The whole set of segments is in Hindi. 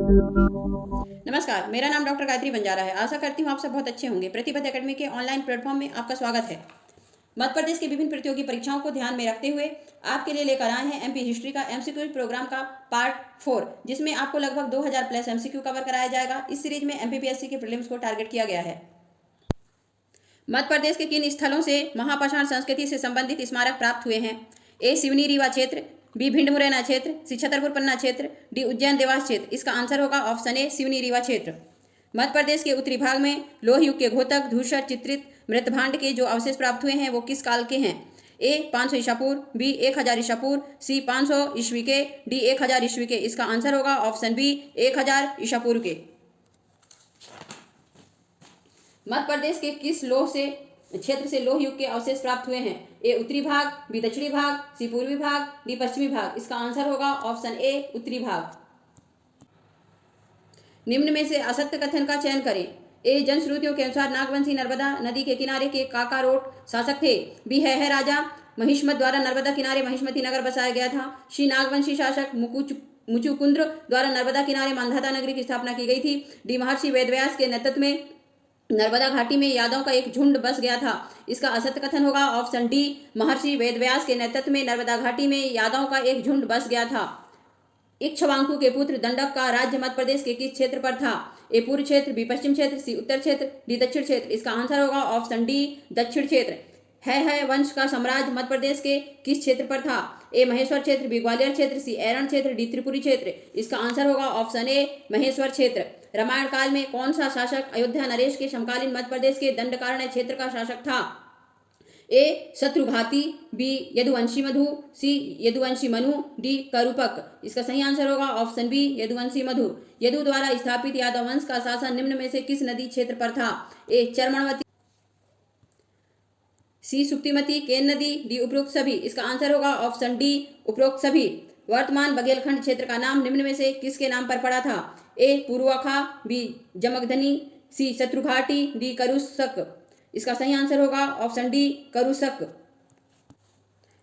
नमस्कार, मेरा नाम डॉक्टर गायत्री बंजारा है। आशा करती हूँ आप सब बहुत अच्छे होंगे। प्रतिपद एकेडमी के ऑनलाइन प्लेटफॉर्म में आपका स्वागत है। मध्य प्रदेश की विभिन्न प्रतियोगी परीक्षाओं को ध्यान में रखते हुए आपके लिए लेकर आए हैं एमपी हिस्ट्री का एमसीक्यू प्रोग्राम का पार्ट 4, जिसमें आपको लगभग 2000 प्लस एमसीक्यू कवर कराया जाएगा। इस सीरीज में एमपीपीएससी के प्रीलिम्स को टारगेट किया गया है। मध्य प्रदेश के किन स्थलों से महापाषाण संस्कृति से संबंधित स्मारक प्राप्त हुए हैं? ए सिवनी रीवा क्षेत्र, बी भिंड मुरैना क्षेत्र, सी छतरपुर पन्ना क्षेत्र, डी उज्जैन देवास क्षेत्र। इसका आंसर होगा ऑप्शन ए सिवनी रीवा क्षेत्र। मध्य प्रदेश के उत्तरी भाग में लोह युग के घोतक धूसर चित्रित मृतभांड के जो अवशेष प्राप्त हुए हैं वो किस काल के हैं? ए 500 ईसा पूर्व, बी 1000 ईसा पूर्व, सी 500 ईस्वी के, डी 1000 ईस्वी के। इसका आंसर होगा ऑप्शन बी 1000 ईसा पूर्व के। मध्य प्रदेश के किस लोह से क्षेत्र से लोह युग के अवशेष प्राप्त हुए हैं? ए उत्तरी भाग, बी दक्षिणी भाग, सी पूर्वी भाग, डी पश्चिमी भाग। इसका आंसर होगा ऑप्शन ए उत्तरी भाग। निम्न में से असत्य कथन का चयन करें। ए जनश्रुतियों के अनुसार नागवंशी नर्मदा नदी के किनारे के काकारोट शासक थे। बी है राजा महिष्मत द्वारा नर्मदा किनारे महिष्मती नगर बसाया गया था। सी नागवंशी शासक मुचुकुंद्र द्वारा नर्मदा किनारे मांधाता नगरी की स्थापना की गई थी। डी महर्षि वेदव्यास के नेतृत्व में नर्मदा घाटी में यादवों का एक झुंड बस गया था। इसका असत्य कथन होगा ऑप्शन डी महर्षि वेदव्यास के नेतृत्व में नर्मदा घाटी में यादवों का एक झुंड बस गया था। इक्ष्वाकु के पुत्र दंडक का राज्य मध्य प्रदेश के किस क्षेत्र पर था? ए पूर्व क्षेत्र, बी पश्चिम क्षेत्र, सी उत्तर क्षेत्र, डी दक्षिण क्षेत्र। इसका आंसर होगा ऑप्शन डी दक्षिण क्षेत्र। है वंश का साम्राज्य मध्य प्रदेश के किस क्षेत्र पर था? ए महेश्वर क्षेत्र, बी ग्वालियर क्षेत्र, सी ऐरण क्षेत्र, डी त्रिपुरी क्षेत्र। इसका आंसर होगा ऑप्शन ए महेश्वर क्षेत्र। रामायण काल में कौन सा शासक अयोध्या नरेश के समकालीन मध्य प्रदेश के दंडकारण्य क्षेत्र का शासक था? ए शत्रुघाती, बी यदुवंशी मधु, सी यदुवंशी मनु, डी करूपक। इसका सही आंसर होगा ऑप्शन बी यदुवंशी मधु। यदु द्वारा स्थापित यादव वंश का शासन निम्न में से किस नदी क्षेत्र पर था? ए चर्मणवती, सी सुप्तिमती, केन नदी, डी उपरोक्त सभी। इसका आंसर होगा ऑप्शन डी उपरोक्त सभी। वर्तमान बघेलखंड क्षेत्र का नाम निम्न में से किसके नाम पर पड़ा था? ए पूर्वाखा, बी जमगधनी, सी शत्रुघाटी, डी करूसक। इसका सही आंसर होगा ऑप्शन डी करूसक।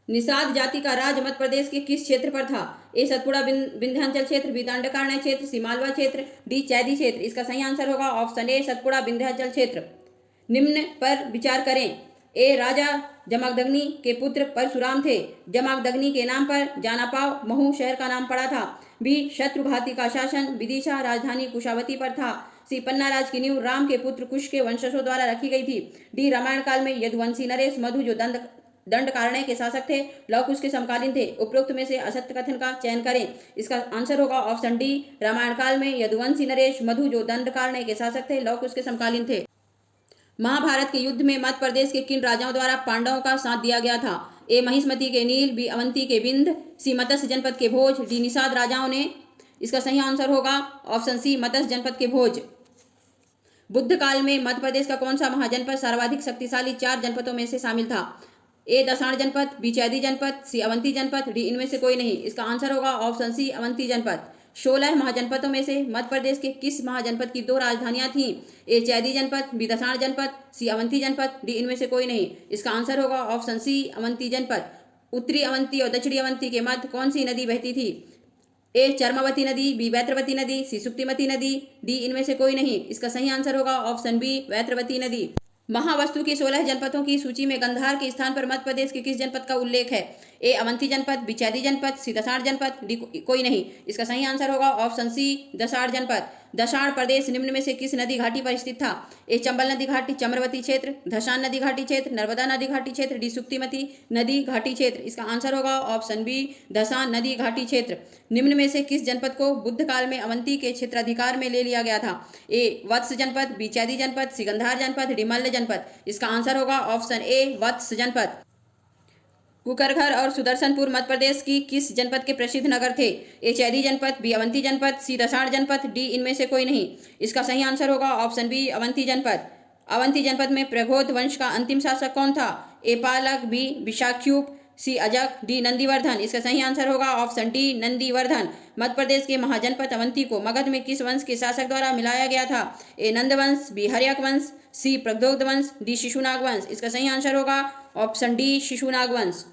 निषाद जाति का राज मध्य प्रदेश के किस क्षेत्र पर था? ए सतपुड़ा विंध्याचल क्षेत्र, बी दंडकारण्य क्षेत्र, सी मालवा क्षेत्र, डी चैदी क्षेत्र। इसका सही आंसर होगा ऑप्शन ए सतपुड़ा विंध्याचल क्षेत्र। निम्न पर विचार करें। ए राजा जमदग्नि के पुत्र परशुराम थे। जमदग्नि के नाम पर जानापाव महू शहर का नाम पड़ा था। बी शत्रुघाती का शासन विदिशा राजधानी कुशावती पर था। सी पन्ना राज की नींव राम के पुत्र कुश के वंशजों द्वारा रखी गई थी। डी रामायण काल में यदुवंशी नरेश मधु जो दंडकारण्य के शासक थे लव कुश के समकालीन थे। उपरोक्त में से असत्य कथन का चयन करें। इसका आंसर होगा ऑप्शन डी रामायण काल में यदुवंशी नरेश मधु जो दंडकारण्य के शासक थे लव कुश के समकालीन थे। महाभारत के युद्ध में मध्य प्रदेश के किन राजाओं द्वारा पांडवों का साथ दिया गया था? ए महिष्मती के नील, बी अवंती के बिंद, सी मत्स्य जनपद के भोज, डी निषाद राजाओं ने। इसका सही आंसर होगा ऑप्शन सी मत्स्य जनपद के भोज। बुद्ध काल में मध्य प्रदेश का कौन सा महाजनपद सर्वाधिक शक्तिशाली 4 जनपदों में से शामिल था? ए दसाण जनपद, बी चैदी जनपद, सी अवंती जनपद, डी इनमें से कोई नहीं। इसका आंसर होगा ऑप्शन सी अवंती जनपद। 16 महाजनपदों में से मध्य प्रदेश के किस महाजनपद की 2 राजधानियां थीं? ए चैदी जनपद, बी दसाण जनपद, सी अवंती जनपद, डी इनमें से कोई नहीं। इसका आंसर होगा ऑप्शन सी अवंती जनपद। उत्तरी अवंती और दक्षिणी अवंती के मध्य कौन सी नदी बहती थी? ए चर्मावती नदी, बी वैत्रवती नदी, सी सुप्तिमती नदी, डी इनमें से कोई नहीं। इसका सही आंसर होगा ऑप्शन बी वैत्रवती नदी। महावस्तु की 16 जनपदों की सूची में गंधार के स्थान पर मध्य प्रदेश के किस जनपद का उल्लेख है? ए अवंती जनपद, बी चैदी जनपद, सी दसाड़ जनपद, डी कोई नहीं। इसका सही आंसर होगा ऑप्शन सी दसाड़ जनपद। दसाड़ प्रदेश निम्न में से किस नदी घाटी पर स्थित था? ए चंबल नदी घाटी चम्रवती क्षेत्र, धशान नदी घाटी क्षेत्र, नर्मदा नदी घाटी क्षेत्र, डी सुक्तिमती नदी घाटी क्षेत्र। इसका आंसर होगा ऑप्शन बी धशान नदी घाटी क्षेत्र। निम्न में से किस जनपद को बुद्ध काल में अवंती के क्षेत्राधिकार में ले लिया गया था? ए वत्स जनपद, बी चैदी जनपद, सी गंधार जनपद, डी मल्ल जनपद। इसका आंसर होगा ऑप्शन ए वत्स जनपद। कुकरघर और सुदर्शनपुर मध्य प्रदेश की किस जनपद के प्रसिद्ध नगर थे? ए चैदी जनपद, बी अवंती जनपद, सी दसाड़ जनपद, डी इनमें से कोई नहीं। इसका सही आंसर होगा ऑप्शन बी अवंती जनपद। अवंती जनपद में प्रगोध वंश का अंतिम शासक कौन था? ए पालक, बी विशाख्यूप, सी अजक, डी नंदीवर्धन। इसका सही आंसर होगा ऑप्शन डी नंदीवर्धन। मध्य प्रदेश के महाजनपद अवंती को मगध में किस वंश के शासक द्वारा मिलाया गया था? ए नंदवंश, बी हर्यक वंश, सी प्रगोध वंश, डी शिशुनाग वंश। इसका सही आंसर होगा ऑप्शन डी शिशुनाग वंश।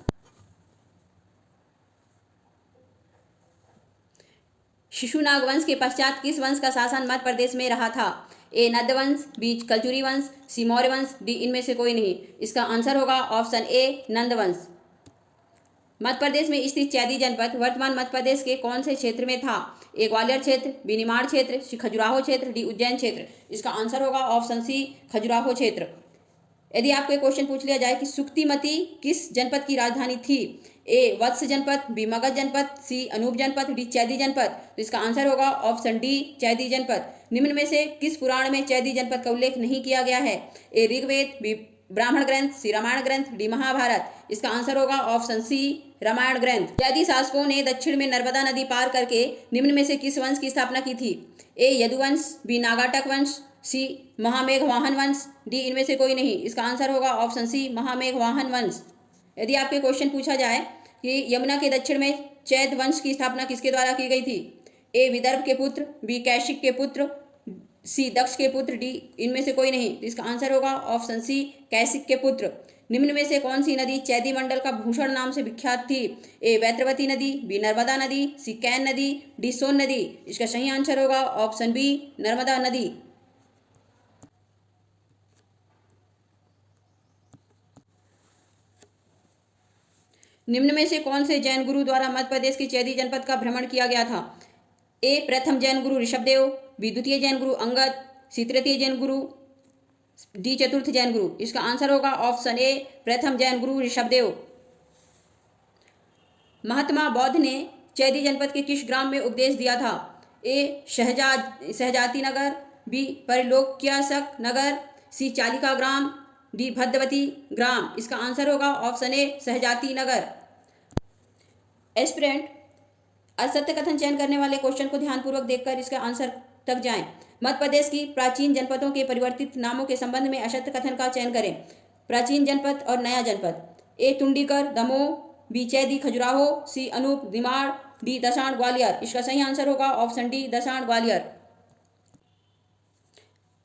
शिशुनाग वंश के पश्चात किस वंश का शासन मध्य प्रदेश में रहा था? ए नंद वंश, बी कलचुरी वंश, सी मौर्य वंश, डी इनमें से कोई नहीं। इसका आंसर होगा ऑप्शन ए नंद वंश। मध्य प्रदेश में स्थित चैदी जनपद वर्तमान मध्य प्रदेश के कौन से क्षेत्र में था? ए ग्वालियर क्षेत्र, बी निमाड़ क्षेत्र, सी खजुराहो क्षेत्र, डी उज्जैन क्षेत्र। इसका आंसर होगा ऑप्शन सी खजुराहो क्षेत्र। यदि आपको एक क्वेश्चन पूछ लिया जाए कि सुक्तिमती किस जनपद की राजधानी थी? ए वत्स जनपद, बी मगध जनपद, सी अनूप जनपद, डी चैदी जनपद। तो इसका आंसर होगा ऑप्शन डी चैदी जनपद। निम्न में से किस पुराण में चैदी जनपद का उल्लेख नहीं किया गया है? ए ऋग्वेद, बी ब्राह्मण ग्रंथ, सी रामायण ग्रंथ, डी महाभारत। इसका आंसर होगा ऑप्शन सी रामायण ग्रंथ। चैदी शासकों ने दक्षिण में नर्मदा नदी पार करके निम्न में से किस वंश की स्थापना की थी? ए यदुवंश, बी नागाटक वंश, सी महामेघवाहन वंश, डी इनमें से कोई नहीं। इसका आंसर होगा ऑप्शन सी महामेघवाहन वंश। यदि आपके क्वेश्चन पूछा जाए कि यमुना के दक्षिण में चैद वंश की स्थापना किसके द्वारा की गई थी? ए विदर्भ के पुत्र, बी कैशिक के पुत्र, सी दक्ष के पुत्र, डी इनमें से कोई नहीं। इसका आंसर होगा ऑप्शन सी कैशिक के पुत्र। निम्न में से कौन सी नदी चैदी मंडल का भूषण नाम से विख्यात थी? ए वैत्रवती नदी, बी नर्मदा नदी, सी कैन नदी, डी सोन नदी। इसका सही आंसर होगा ऑप्शन बी नर्मदा नदी। निम्न में से कौन से जैन गुरु द्वारा मध्य प्रदेश के चैदी जनपद का भ्रमण किया गया था? ए प्रथम जैन गुरु ऋषभदेव, बी द्वितीय जैन गुरु अंगद, सी तृतीय जैन गुरु, डी चतुर्थ जैन गुरु। इसका आंसर होगा ऑप्शन ए प्रथम जैन गुरु ऋषभदेव। महात्मा बौद्ध ने चैदी जनपद के किस ग्राम में उपदेश दिया था? ए सहजाति नगर, बी परिलोक्यासक नगर, सी चालिका ग्राम, डी भद्रवती ग्राम। इसका आंसर होगा ऑप्शन ए सहजाति नगर। एस्पिरेंट असत्य कथन चयन करने वाले क्वेश्चन को ध्यानपूर्वक देखकर इसका आंसर तक जाएं। मध्य प्रदेश की प्राचीन जनपदों के परिवर्तित नामों के संबंध में असत्य कथन का चयन करें। प्राचीन जनपद और नया जनपद। ए तुंडीकर दमोह, बी चैदी खजुराहो, सी अनूप निमाड़, डी दसाण ग्वालियर। इसका सही आंसर होगा ऑप्शन डी दसाण ग्वालियर।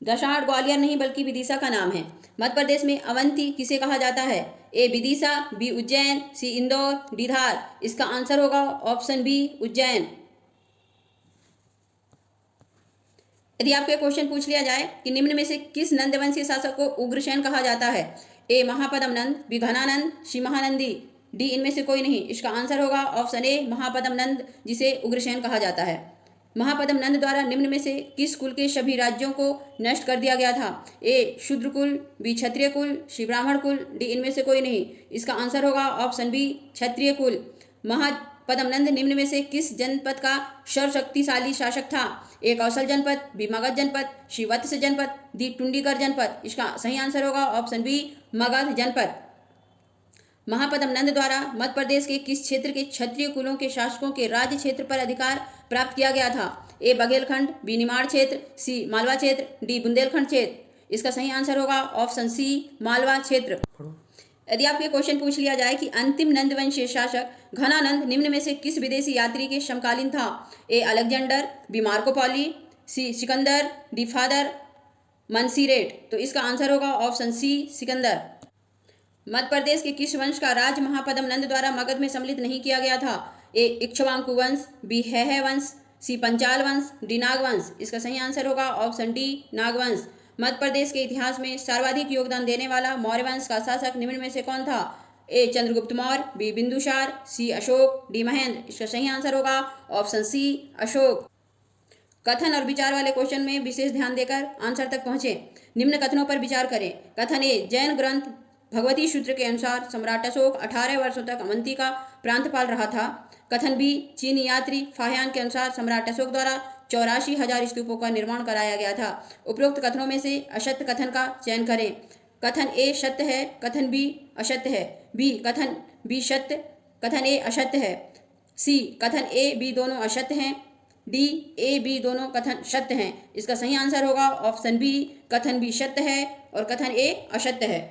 दसाण ग्वालियर नहीं बल्कि विदिशा का नाम है। मध्य प्रदेश में अवंती किसे कहा जाता है? ए विदिशा, बी उज्जैन, सी इंदौर, डी धार। इसका आंसर होगा ऑप्शन बी उज्जैन। यदि आपको क्वेश्चन पूछ लिया जाए कि निम्न में से किस नंदवंशी शासक को उग्रसेन कहा जाता है? ए महापद्म नंद, बी घनानंद, सी महानंदी, डी इनमें से कोई नहीं। इसका आंसर होगा ऑप्शन ए महापद्म नंद, जिसे उग्रसेन कहा जाता है। महापद्म नंद द्वारा निम्न में से किस कुल के सभी राज्यों को नष्ट कर दिया गया था? ए शूद्र कुल, बी क्षत्रिय कुल, सी ब्राह्मण कुल, डी इनमें से कोई नहीं। इसका आंसर होगा ऑप्शन बी क्षत्रिय कुल। महापद्म नंद निम्न में से किस जनपद का सर्वशक्तिशाली शासक था? ए कौशल जनपद, बी मगध जनपद, सी वत्स जनपद, डी टुंडीकर जनपद। इसका सही आंसर होगा ऑप्शन बी मगध जनपद। महापद्म नंद द्वारा मध्य प्रदेश के किस क्षेत्र के क्षत्रिय कुलों के शासकों के राज्य क्षेत्र पर अधिकार प्राप्त किया गया था? ए बघेलखंड, बी निमाड़ क्षेत्र, सी मालवा क्षेत्र, डी बुंदेलखंड क्षेत्र। इसका सही आंसर होगा ऑप्शन सी मालवा क्षेत्र। यदि आपके क्वेश्चन पूछ लिया जाए कि अंतिम नंदवंशीय शासक घनानंद निम्न में से किस विदेशी यात्री के समकालीन था? A Alexander, B Marco Polo, C Sikandar, D father Monserrate. तो इसका आंसर होगा ऑप्शन सी सिकंदर। मध्य प्रदेश के किस वंश का राज महापद्म नंद द्वारा मगध में सम्मिलित नहीं किया गया था? ए इक्ष्वाकु वंश, बी हैह वंश, सी पंचाल वंश, डी नागवंश। इसका सही आंसर होगा ऑप्शन डी नागवंश। मध्य प्रदेश के इतिहास में सर्वाधिक योगदान देने वाला मौर्य वंश का शासक निम्न में से कौन था? ए चंद्रगुप्त मौर्य, बी बिंदुसार, सी अशोक, डी महेंद्र। इसका सही आंसर होगा ऑप्शन सी अशोक। कथन और विचार वाले क्वेश्चन में विशेष ध्यान देकर आंसर तक पहुंचे। निम्न कथनों पर विचार करें। कथन ए जैन ग्रंथ भगवती सूत्र के अनुसार सम्राट अशोक 18 वर्षों तक अवंती का प्रांतपाल रहा था। कथन बी चीनी यात्री फाह्यान के अनुसार सम्राट अशोक द्वारा 84,000 स्तूपों का निर्माण कराया गया था। उपरोक्त कथनों में से असत्य कथन का चयन करें। कथन ए सत्य है, कथन बी असत्य है, बी कथन बी सत्य, कथन ए असत्य है, सी कथन ए बी दोनों असत्य हैं, डी ए बी दोनों कथन सत्य हैं। इसका सही आंसर होगा ऑप्शन बी कथन बी सत्य है और कथन ए असत्य है।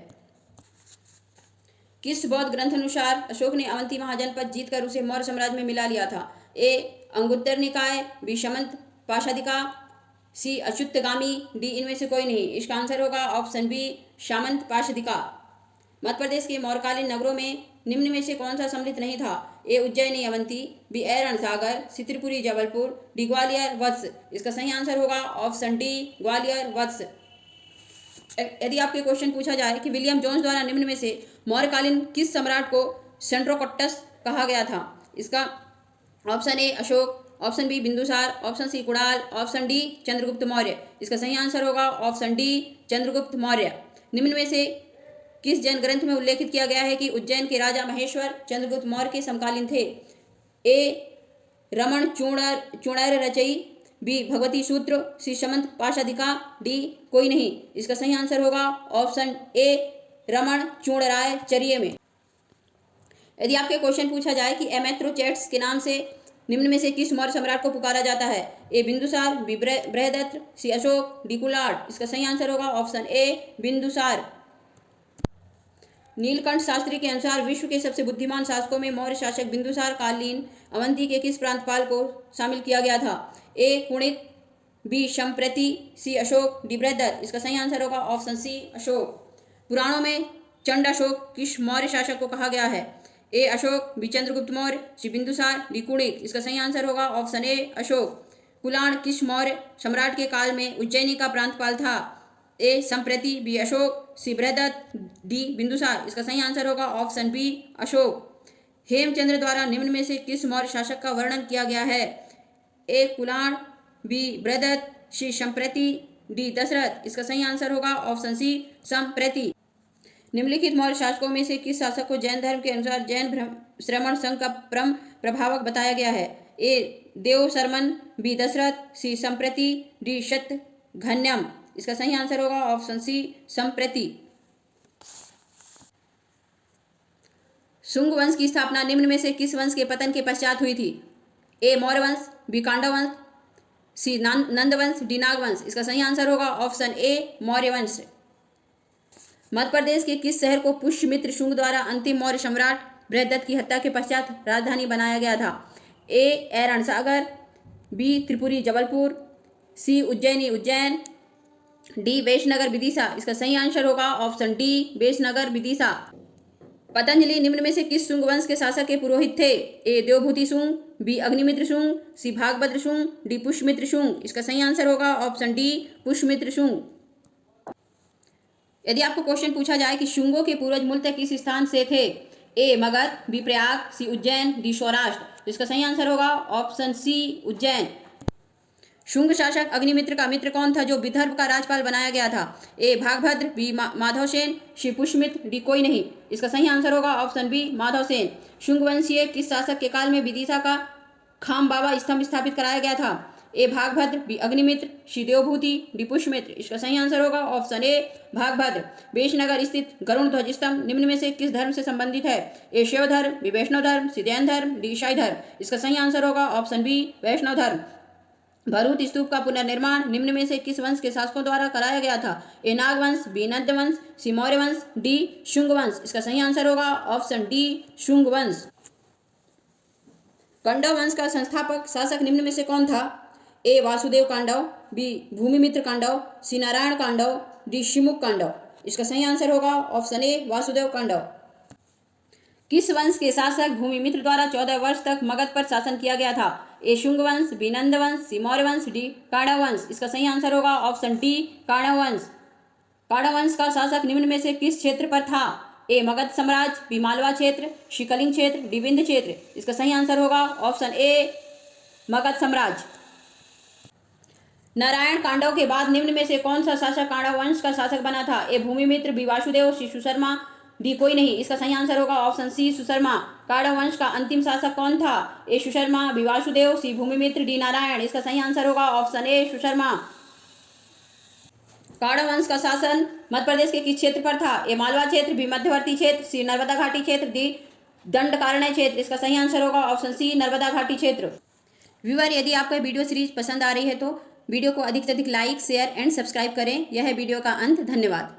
किस बौद्ध ग्रंथ अनुसार अशोक ने अवंती महाजनपद जीतकर उसे मौर्य साम्राज्य में मिला लिया था? ए अंगुत्तर निकाय, बी समंत पाशादिका, सी अच्युतगामी, डी इनमें से कोई नहीं। इसका आंसर होगा ऑप्शन बी सामंत पाशादिका। मध्य प्रदेश के मौर्यकालीन नगरों में निम्न में से कौन सा सम्मिलित नहीं था? ए उज्जैनी अवंती, बी ऐरण सागर, सी त्रिपुरी जबलपुर, डी ग्वालियर वत्स। इसका सही आंसर होगा ऑप्शन डी ग्वालियर वत्स। यदि आपके क्वेश्चन पूछा जाए कि विलियम जोन्स द्वारा निम्न में से मौर्यकालीन किस सम्राट को सेंट्रोकोट्टस कहा गया था? इसका option A Ashok, option B Bindusar, option C Kunal, option D Chandragupta Maurya. इसका सही आंसर होगा ऑप्शन डी चंद्रगुप्त मौर्य। निम्न में से किस जैन ग्रंथ में उल्लेखित किया गया है कि उज्जैन के राजा महेश्वर चंद्रगुप्त मौर्य के समकालीन थे? ए रमण चूणर रचयी, बी भगवती सूत्र, सी समंत पाशादिका, डी कोई नहीं। इसका सही आंसर होगा ऑप्शन ए रमण चूणराय चर्य में। यदि आपके क्वेश्चन पूछा जाए कि एमेथ्रोचेट्स के नाम से निम्न में से किस मौर्य सम्राट को पुकारा जाता है? ए बिंदुसार, बी बृहदत्त, सी अशोक, डी कुलाल। इसका सही आंसर होगा ऑप्शन ए बिंदुसार। नीलकंठ शास्त्री के अनुसार विश्व के सबसे बुद्धिमान शासकों में मौर्य शासक बिंदुसार कालीन अवंती के किस प्रांतपाल को शामिल किया गया था? ए कुणित, बी शंप्रति, सी अशोक, डी बृहदत्त। इसका सही आंसर होगा ऑप्शन सी अशोक। पुराणों में चंड अशोक किस मौर्य शासक को कहा गया है? ए अशोक, बी चंद्रगुप्त मौर्य, सी बिंदुसार, डी कुणित। इसका सही आंसर होगा ऑप्शन ए अशोक। कुलाण किस मौर्य सम्राट के काल में उज्जैनी का प्रांतपाल था? ए संप्रति, बी अशोक, सी बृहदत्त, डी बिंदुसार। इसका सही आंसर होगा ऑप्शन बी अशोक। हेमचंद्र द्वारा निम्न में से किस मौर्य शासक का वर्णन किया गया है? ए कुलाण, बी बृहदत्त, सी संप्रति, डी दशरथ। इसका सही आंसर होगा ऑप्शन सी संप्रति। निम्नलिखित मौर्य शासकों में से किस शासक को जैन धर्म के अनुसार जैन श्रमण संघ का परम प्रभावक बताया गया है? ए देव शर्मन, बी दशरथ, सी संप्रति, डी शतघन्यम। इसका सही आंसर होगा ऑप्शन सी संप्रति। शुंग वंश की स्थापना निम्न में से किस वंश के पतन के पश्चात हुई थी? ए मौर्य वंश, बी कांडव वंश, सी नंद वंश, डी नाग वंश। इसका सही आंसर होगा ऑप्शन ए मौर्य वंश। मध्य प्रदेश के किस शहर को पुष्यमित्र शुंग द्वारा अंतिम मौर्य सम्राट बृहदत्त की हत्या के पश्चात राजधानी बनाया गया था? ए ऐरण सागर, बी त्रिपुरी जबलपुर, सी उज्जैनी उज्जैन, डी वेशनगर विदिशा। इसका सही आंसर होगा ऑप्शन डी वेशनगर विदिशा। पतंजलि निम्न में से किस शुंग वंश के शासक के पुरोहित थे? ए देवभूति शुंग, बी अग्निमित्र शुंग, सी भागभद्र शुंग, डी पुष्यमित्र शुंग। इसका सही आंसर होगा ऑप्शन डी पुष्यमित्र शुंग। यदि आपको क्वेश्चन पूछा जाए कि शुंगों के पूर्वज मूलतः किस स्थान से थे? ए मगध, बी प्रयाग, सी उज्जैन, डी सौराष्ट्र। इसका सही आंसर होगा ऑप्शन सी उज्जैन। शुंग शासक अग्निमित्र का मित्र कौन था जो विदर्भ का राज्यपाल बनाया गया था? ए भागभद्र, बी माधवसेन, सी पुष्यमित्र, डी कोई नहीं। इसका सही आंसर होगा ऑप्शन बी माधवसेन। शुंग वंशीय किस शासक के काल में विदिशा का खामबाबा स्तंभ स्थापित कराया गया था? ए भागभद्र, बी अग्निमित्र, सी देवभूति, डी पुष्यमित्र। इसका सही आंसर होगा ऑप्शन ए भागभद्र। वेशनगर स्थित गरुड़ ध्वज स्तंभ निम्न में से किस धर्म से संबंधित है? ए शैव धर्म, बी वैष्णव धर्म, सी जैन धर्म, डी ईसाई धर्म। इसका सही आंसर होगा ऑप्शन बी वैष्णव धर्म। भरूच स्तूप का पुनर्निर्माण निम्न में से किस वंश के शासकों द्वारा कराया गया था? ए नागवंश, बी नंद वंश, सी मौर्य वंश, डी शुंग वंश। इसका सही आंसर होगा ऑप्शन डी शुंग वंश। कांडव वंश का संस्थापक शासक निम्न में से कौन था? ए वासुदेव कांडव, बी भूमिमित्र कांडव, सी नारायण कांडव, डी शिमुख कांडव। इसका सही आंसर होगा ऑप्शन ए वासुदेव कांडव। किस वंश के शासक भूमिमित्र द्वारा 14 वर्ष तक मगध पर शासन किया गया था? ए शुंग वंश, बी नंद वंश, सी मौर्य वंश, डी कांडव वंश। इसका सही आंसर होगा ऑप्शन डी कांडव वंश। कांडव वंश का शासक निम्न में से किस क्षेत्र पर था? ए मगध साम्राज्य, बी मालवा क्षेत्र, सी कलिंग क्षेत्र, डी विंध्य क्षेत्र। इसका सही आंसर होगा ऑप्शन ए मगध साम्राज्य। नारायण कांडव के बाद निम्न में से कौन सा शासक कांडव वंश का शासक बना था? ए भूमिमित्र, बी वासुदेव, सी सुशर्मा, डी कोई नहीं। इसका सही आंसर होगा ऑप्शन सी सुशर्मा। कांडव वंश का अंतिम शासक कौन था? ए सुशर्मा, बी वासुदेव, सी भूमिमित्र, डी नारायण। इसका सही आंसर होगा ऑप्शन ए सुशर्मा। कांडव वंश का शासन मध्य प्रदेश के किस क्षेत्र पर था? ए मालवा क्षेत्र, बी मध्यवर्ती क्षेत्र, सी नर्मदा घाटी क्षेत्र, डी दंडकारण्य क्षेत्र। इसका सही आंसर होगा ऑप्शन सी नर्मदा घाटी क्षेत्र। व्यूअर, यदि आपको वीडियो सीरीज पसंद आ रही है तो वीडियो को अधिक से अधिक लाइक, शेयर एंड सब्सक्राइब करें। यह है वीडियो का अंत। धन्यवाद।